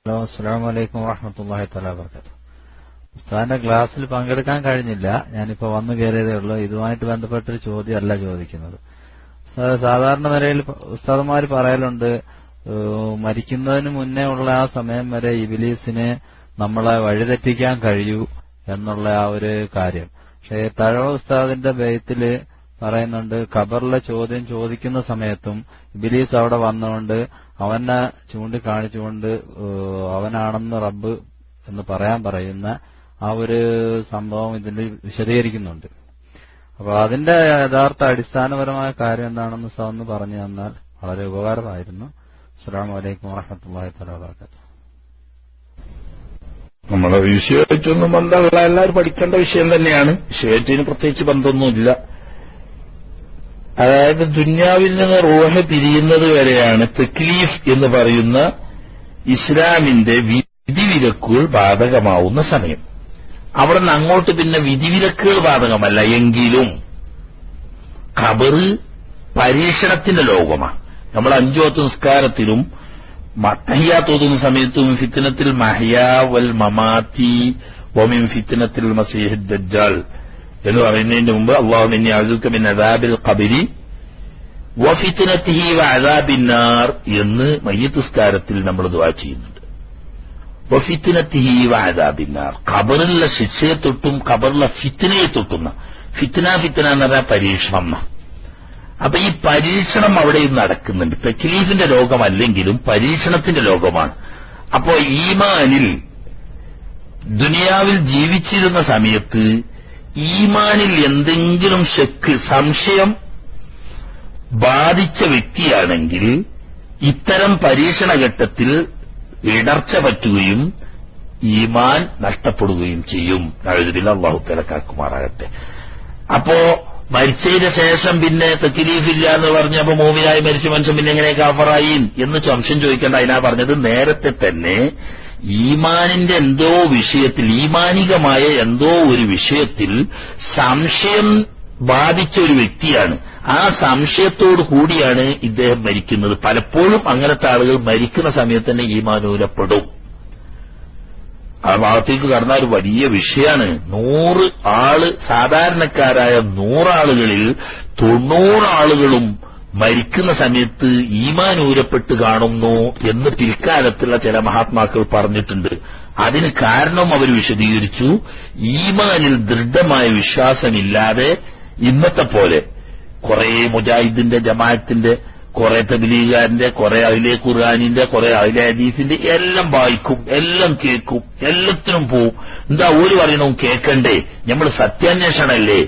Hello, അസ്സലാമു അലൈക്കും വറഹ്മത്തുള്ളാഹി തആല വബറകാതുഹു. ഉസ്താദിന്റെ ക്ലാസ്സിൽ പങ്കെടുക്കാൻ കഴിഞ്ഞില്ല. ഞാനിപ്പോ വന്നു കയറിയതേ ഉള്ളൂ. ഇതുമായിട്ട് ബന്ധപ്പെട്ടൊരു ചോദ്യമല്ല ചോദിക്കുന്നത്. സാധാരണ നിലയിൽ ഉസ്താദുമാർ പറയലുണ്ട്, മരിക്കുന്നതിന് മുന്നേ ഉള്ള ആ സമയം വരെ ഇബ്ലീസിന് നമ്മളെ വഴിതെറ്റിക്കാൻ കഴിയൂ എന്നുള്ള ആ ഒരു കാര്യം. പക്ഷേ തഴവ ഉസ്താദിന്റെ ബൈത്തില് പറയുന്നുണ്ട്, ഖബറിലെ ചോദ്യം ചോദിക്കുന്ന സമയത്തും ഇബ്ലീസ് അവിടെ വന്നുകൊണ്ട് അവനെ ചൂണ്ടിക്കാണിച്ചുകൊണ്ട് അവനാണെന്ന് റബ്ബ് എന്ന് പറയുന്ന ആ ഒരു സംഭവം ഇതിൽ വിശദീകരിക്കുന്നുണ്ട്. അപ്പൊ അതിന്റെ യഥാർത്ഥ അടിസ്ഥാനപരമായ കാര്യം എന്താണെന്ന് സാറിന് പറഞ്ഞു തന്നാൽ വളരെ ഉപകാരമായിരുന്നു. അസ്സലാമു അലൈക്കും വറഹ്മത്തുള്ളാഹി തആല വബറകാതുഹു. നമ്മളെ വിഷയമായിട്ടൊന്നും ബന്ധമുള്ള എല്ലാവരും പഠിക്കേണ്ട വിഷയം തന്നെയാണ്. വിഷയത്തിന് പ്രത്യേകിച്ച് ബന്ധമൊന്നുമില്ല. അതായത് ദുന്യാവിൽ നിന്ന് റൂഹ് പിരിയുന്നത് വരെയാണ് തക്ലീഫ് എന്ന് പറയുന്ന ഇസ്ലാമിന്റെ വിധിവിലക്കുകൾ ബാധകമാവുന്ന സമയം. അവിടെ നിന്ന് അങ്ങോട്ട് പിന്നെ വിധിവിലക്കുകൾ ബാധകമല്ല. എങ്കിലും ഖബറ് പരീക്ഷണത്തിന്റെ ലോകമാണ്. നമ്മൾ 5 വക്ത് നിസ്കാരത്തിലും തഹിയ്യാത്ത് ഓതുന്ന സമയത്തും ഫിത്നത്തിൽ മഹ്യാ വൽ മമാതി വമിൻ ഫിത്നത്തിൽ മസീഹ് ദജ്ജാൽ എന്ന് പറയുന്നതിന് മുമ്പ് അല്ലാഹുമ്മ ഇന്നി അഊദുക മിൻ അദാബിൽ ഖബരി വഫിത്നതിഹി വഅദാബിന്നാർ എന്ന് മയ്യിത്ത് നിസ്കാരത്തിൽ നമ്മൾ ദുആ ചെയ്യുന്നുണ്ട്. വഫിത്നതിഹി വഅദാബിന്നാർ, ഖബറിലെ ശിക്ഷയെ തൊട്ടും ഖബറിലെ ഫിത്നയെ തൊട്ടുന്ന ഫിത്ന എന്ന് പറഞ്ഞാൽ പരീക്ഷണം. അപ്പൊ ഈ പരീക്ഷണം അവിടെ നടക്കുന്നുണ്ട്. തക്ലീഫിന്റെ ലോകമല്ലെങ്കിലും പരീക്ഷണത്തിന്റെ ലോകമാണ്. അപ്പോ ഈമാനിൽ ദുനിയാവിൽ ജീവിച്ചിരുന്ന സമയത്ത് ഈമാനിൽ എന്തെങ്കിലും സംശയം ബാധിച്ച വ്യക്തിയാണെങ്കിൽ ഇത്തരം പരീക്ഷണഘട്ടത്തിൽ ഇടർച്ച പറ്റുകയും ഈമാൻ നഷ്ടപ്പെടുകയും ചെയ്യും. അല്ലാഹു തആല കാക്കുമാറാകട്ടെ. അപ്പോ മരിച്ചതിന് ശേഷം പിന്നെ തക്ലീഫില്ല എന്ന് പറഞ്ഞപ്പോ മോമിനായി മരിച്ച മനുഷ്യൻ പിന്നെ എങ്ങനെ കാഫറായി എന്ന് സംശയം ചോദിക്കേണ്ട. അതിനാ പറഞ്ഞത് നേരത്തെ തന്നെ ഈമാനിന്റെ എന്തോ വിഷയത്തിൽ, ഈമാനികമായ എന്തോ ഒരു വിഷയത്തിൽ സംശയം ബാധിച്ച ഒരു വ്യക്തിയാണ്. ആ സംശയത്തോടു കൂടിയാണ് ഇദ്ദേഹം മരിക്കുന്നത്. പലപ്പോഴും അങ്ങനത്തെ ആളുകൾ മരിക്കുന്ന സമയത്ത് തന്നെ ഈമാനൂരപ്പെടും. ആ ഭാഗത്തേക്ക് കടന്ന ഒരു വലിയ വിഷയമാണ്. 100 ആള്, സാധാരണക്കാരായ 100 ആളുകളിൽ 90 ആളുകളും മരിക്കുന്ന സമയത്ത് ഈമാൻ ഊരപ്പെട്ട് കാണുന്നു എന്ന് പിൽക്കാലത്തുള്ള ചില മഹാത്മാക്കൾ പറഞ്ഞിട്ടുണ്ട്. അതിന് കാരണം അവർ വിശദീകരിച്ചു. ഈമാനിൽ ദൃഢമായ വിശ്വാസമില്ലാതെ ഇന്നത്തെ പോലെ കുറെ മുജാഹിദിന്റെ, ജമാഅത്തിന്റെ, കുറെ തബ്ലീഗുകാരന്റെ, കുറെ അഹ്ലെ ഖുർആനിന്റെ, കുറെ അഹ്ലെ ഹദീസിന്റെ എല്ലാം വായിക്കും, എല്ലാം കേൾക്കും, എല്ലാത്തിനും പോവും. എന്താ ഓര് പറയണോ കേൾക്കണ്ടേ, നമ്മൾ സത്യാന്വേഷണല്ലേ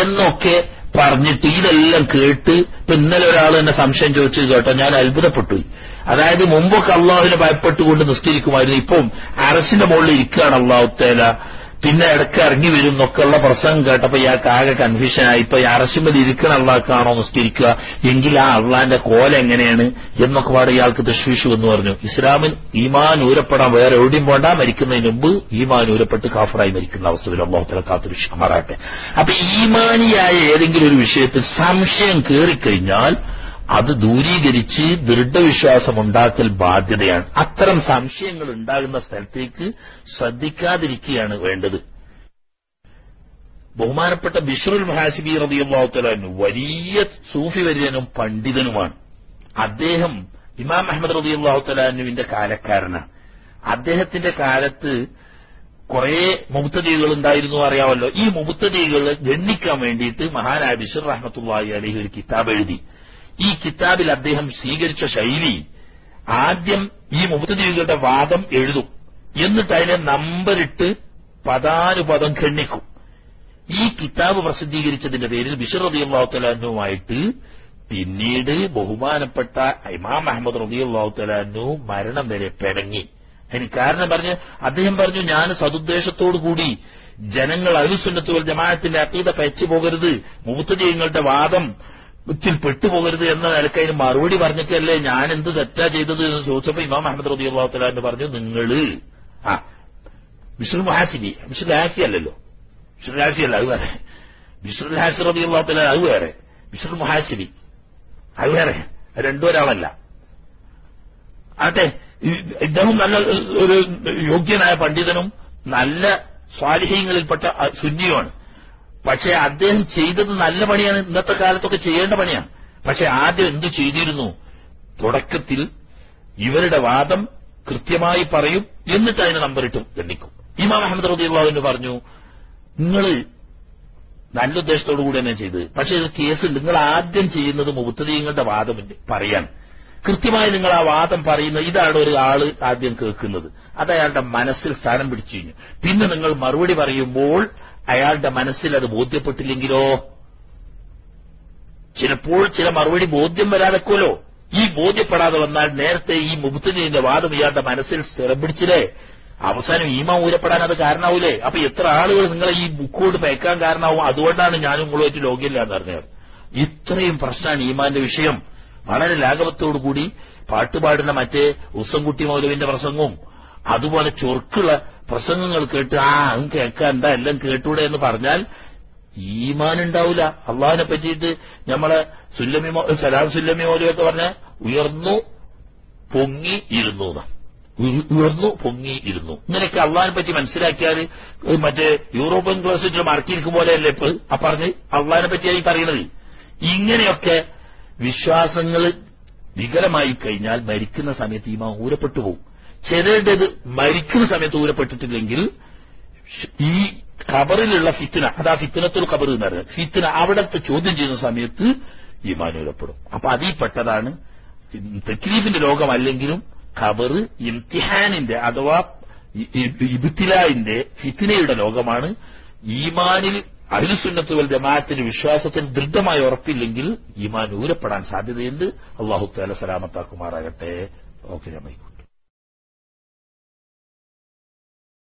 എന്നൊക്കെ പറഞ്ഞിട്ട് ഇതെല്ലാം കേട്ട് ഇപ്പൊ ഇന്നലെ ഒരാൾ എന്നെ സംശയം ചോദിച്ചത് കേട്ടോ, ഞാൻ അത്ഭുതപ്പെട്ടു. അതായത് മുമ്പൊക്കെ അള്ളാഹുവിനെ ഭയപ്പെട്ടുകൊണ്ട് നിസ്കരിക്കുമായിരുന്നു. ഇപ്പം അറസിന്റെ മുകളിൽ ഇരിക്കുകയാണ് അള്ളാഹു തആല, പിന്നെ ഇടയ്ക്ക് ഇറങ്ങി വരും എന്നൊക്കെയുള്ള പ്രസംഗം കേട്ടപ്പോ ഇയാൾക്ക് ആകെ കൺഫ്യൂഷനായി. ഇപ്പൊ അറസിമേൽ ഇരിക്കണ അള്ളാഹ്ക്കാണോ നിസ്കരിക്കുക, എങ്കിൽ ആ അള്ളാന്റെ കോല എങ്ങനെയാണ് എന്നൊക്കെ പാടെ ഇയാൾക്ക് തശ്വീഷ് എന്ന് പറഞ്ഞു. ഇസ്ലാമിൽ ഈമാൻ ഊരപ്പെടാൻ വേറെ എവിടെയും പോണ്ട, മരിക്കുന്നതിന് മുമ്പ് ഈമാൻ ഊരപ്പെട്ട് കാഫറായി മരിക്കുന്ന അവസ്ഥയിൽ അല്ലാഹു തആല കാത്തുരക്ഷിക്കുമാറാകട്ടെ. അപ്പൊ ഈമാനിയായ ഏതെങ്കിലും ഒരു വിഷയത്തിൽ സംശയം കയറിക്കഴിഞ്ഞാൽ അത് ദൂരീകരിച്ച് ദൃഢവിശ്വാസമുണ്ടാക്കൽ ബാധ്യതയാണ്. അത്തരം സംശയങ്ങൾ ഉണ്ടാകുന്ന സ്ഥലത്തേക്ക് ശ്രദ്ധിക്കാതിരിക്കുകയാണ് വേണ്ടത്. ബഹുമാനപ്പെട്ട ബിശ്റുൽ മുഹാസിബി റളിയല്ലാഹു തആല അൻഹു വലിയ സൂഫി വര്യനും പണ്ഡിതനുമാണ്. അദ്ദേഹം ഇമാം അഹ്മദ് റളിയല്ലാഹു തആല അൻഹുവിന്റെ കാലക്കാരനാണ്. അദ്ദേഹത്തിന്റെ കാലത്ത് കുറെ മുബ്തദികൾ ഉണ്ടായിരുന്നു, അറിയാമല്ലോ. ഈ മുബ്തദികളെ ഗണ്ണിക്കാൻ വേണ്ടിയിട്ട് മഹാനായ ബിശ്ർ റഹ്മത്തുള്ളാഹി അലൈഹി ഒരു കിതാബ് എഴുതി. ഈ കിതാബിൽ അദ്ദേഹം സ്വീകരിച്ച ശൈലി, ആദ്യം ഈ മുബ്തദികളുടെ വാദം എഴുതും, എന്നിട്ട് അതിനെ നമ്പറിട്ട് പദാനുപദം ഖണ്ഡിക്കും. ഈ കിതാബ് പ്രസിദ്ധീകരിച്ചതിന്റെ പേരിൽ ബിശ്ർ റളിയല്ലാഹു തആല അൻഹുമായിട്ട് പിന്നീട് ബഹുമാനപ്പെട്ട ഇമാം അഹ്മദ് റളിയല്ലാഹു തആല അൻഹു മരണം വരെ പിണങ്ങി. അതിന് കാരണം അദ്ദേഹം പറഞ്ഞു, ഞാൻ സദുദ്ദേശത്തോടു കൂടി ജനങ്ങൾ അഹ്ലുസുന്നത്ത് വൽ ജമാഅത്തിന്റെ അഖീദ പയച്ചു പോകരുത്, മുബ്തദികളുടെ വാദം ത്തിൽ പെട്ടുപോകരുത് എന്ന നിലക്ക് അതിന് മറുപടി പറഞ്ഞിട്ടല്ലേ ഞാൻ എന്ത് തെറ്റാ ചെയ്തത് എന്ന് ചോദിച്ചപ്പോ ഇമാം അഹ്മദ് റളിയല്ലാഹു തആല അൻഹു പറഞ്ഞു, നിങ്ങള് ബിശ്റുൽ മുഹാസിബി, ബിശ്റുൽ ഹാഫി അല്ലല്ലോ, ബിശ്റുൽ ഹാഫി അല്ല, അത് വേറെ. ബിശ്റുൽ ഹാഫി റളിയല്ലാഹു തആല അത് വേറെ, ബിശ്റുൽ മുഹാസിബി അത് വേറെ, രണ്ടും ഒരാളല്ല. ആട്ടെ, ഇദ്ദേഹം നല്ല ഒരു യോഗ്യനായ പണ്ഡിതനും നല്ല സ്വാലിഹ്യങ്ങളിൽപ്പെട്ട സുന്നിയുമാണ്. പക്ഷെ അദ്ദേഹം ചെയ്തത് നല്ല പണിയാണ്, ഇന്നത്തെ കാലത്തൊക്കെ ചെയ്യേണ്ട പണിയാണ്. പക്ഷെ ആദ്യം എന്തു ചെയ്തിരുന്നു? തുടക്കത്തിൽ ഇവരുടെ വാദം കൃത്യമായി പറയും, എന്നിട്ട് അതിനെ നമ്പറിട്ട് ഗണ്ണിക്കും. ഇമാം അഹ്മദ് റളിയല്ലാഹു അൻഹു പറഞ്ഞു, നിങ്ങൾ നല്ല ഉദ്ദേശത്തോടു കൂടി തന്നെ ചെയ്ത്, പക്ഷെ ഇത് കേസുണ്ട്. നിങ്ങൾ ആദ്യം ചെയ്യുന്നത് മുബ്തദിഈങ്ങളുടെ വാദം പറയാൻ. കൃത്യമായി നിങ്ങൾ ആ വാദം പറയുന്നത് ഇതാണ് ഒരു ആള് ആദ്യം കേൾക്കുന്നത്. അത് അയാളുടെ മനസ്സിൽ സ്ഥാനം പിടിച്ചു കഴിഞ്ഞു. പിന്നെ നിങ്ങൾ മറുപടി പറയുമ്പോൾ അയാളുടെ മനസ്സിൽ അത് ബോധ്യപ്പെട്ടില്ലെങ്കിലോ? ചിലപ്പോൾ ചില മറുപടി ബോധ്യം വരാതെക്കുമല്ലോ. ഈ ബോധ്യപ്പെടാതെ വന്നാൽ നേരത്തെ ഈ മുബ്തദിഈന്റെ വാദം ഇയാളുടെ മനസ്സിൽ സ്ഥിരം പിടിച്ചില്ലേ, അവസാനം ഈമാൻ ഊരപ്പെടാൻ അത് കാരണമാവൂലേ? അപ്പൊ എത്ര ആളുകൾ നിങ്ങളെ ഈ ബുക്കോട് പേക്കാൻ കാരണമാവും. അതുകൊണ്ടാണ് ഞാനും നിങ്ങളുമായിട്ട് ലോഗ്യമില്ല എന്ന് പറഞ്ഞത്. ഇത്രയും പ്രശ്നമാണ് ഈമാന്റെ വിഷയം. വളരെ ലാഘവത്തോടുകൂടി പാട്ടുപാടുന്ന മറ്റേ ഉസ്സംകുട്ടി മൗലവിന്റെ പ്രസംഗവും അതുപോലെ ചൊർക്കുള്ള പ്രസംഗങ്ങൾ കേട്ട് കേൾക്കാൻ എന്താ എല്ലാം കേട്ടൂടെ എന്ന് പറഞ്ഞാൽ ഈമാൻ ഉണ്ടാവില്ല. അള്ളാഹിനെ പറ്റിയിട്ട് നമ്മളെ സലാം സുല്ലമി മൗലവിയൊക്കെ പറഞ്ഞ ഉയർന്നു പൊങ്ങി ഇരുന്നു, ഇങ്ങനെയൊക്കെ അള്ളാഹിനെ പറ്റി മനസ്സിലാക്കിയാൽ മറ്റേ യൂറോപ്യൻ ക്ലോസറ്റിൽ മറക്കിയിരിക്കും പോലെയല്ലേ ഇപ്പൊ പറഞ്ഞ് അള്ളാഹിനെ പറ്റിയായി പറയുന്നത്. ഇങ്ങനെയൊക്കെ വിശ്വാസങ്ങൾ വികലമായി കഴിഞ്ഞാൽ മരിക്കുന്ന സമയത്ത് ഈമാൻ ഊരപ്പെട്ടു പോകും. ചിലരുടേത് മരിക്കുന്ന സമയത്ത് ഊരപ്പെട്ടിട്ടില്ലെങ്കിൽ ഈ ഖബറിലുള്ള ഫിത്ന, അതാ ഫിത്നത്തുൽ ഖബർ എന്ന് പറയുന്നത്, ഫിത്ന അവിടത്തെ ചോദ്യം ചെയ്യുന്ന സമയത്ത് ഈമാൻ ഊരപ്പെടും. അപ്പൊ അതിൽ പെട്ടതാണ് തക്ലീഫിന്റെ ലോകമല്ലെങ്കിലും ഖബർ ഇംതിഹാനിന്റെ അഥവാ ഇബ്തിലാഇന്റെ ഫിത്നയുടെ ലോകമാണ്. ഈമാനിൽ അഹ്ലുസുന്നത്ത് വൽ ജമാഅത്തിന് വിശ്വാസത്തിൽ ദൃഢമായി ഉറപ്പില്ലെങ്കിൽ ഈമാൻ ഊരപ്പെടാൻ സാധ്യതയുണ്ട്. അല്ലാഹു തആല സലാമത്താക്കുമാറാകട്ടെ. ഓക്കെ,